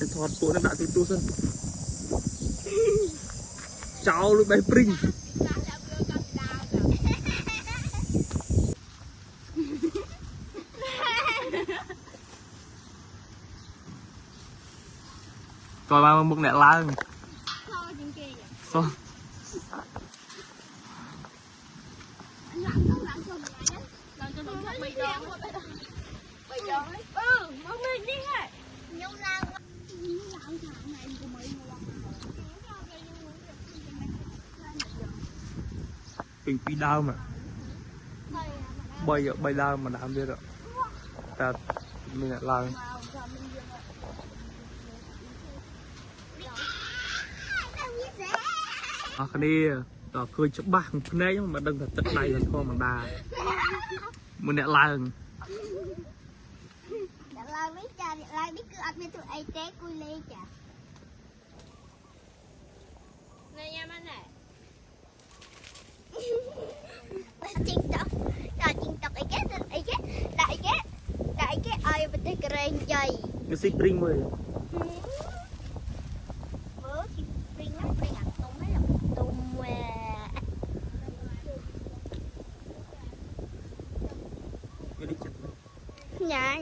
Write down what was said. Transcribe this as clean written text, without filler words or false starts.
thì thọt phụ nó đã từ tu sân cháu lúc bay pring coi ba mực nẹt lan bình pi đau mà bay đau mà làm biết rồi ta mình lại làm cái đi khơi chụp bạc này mà đừng thật chất này là thôi mà đà mình lại làm biết cứ ăn với tụi ai té cùi lê chả này nha anh này chinh tóc đại cái ai mà tới cái dày cái xích ring mười bữa chị ring ăn tung mấy là tung cái đi chặt nhà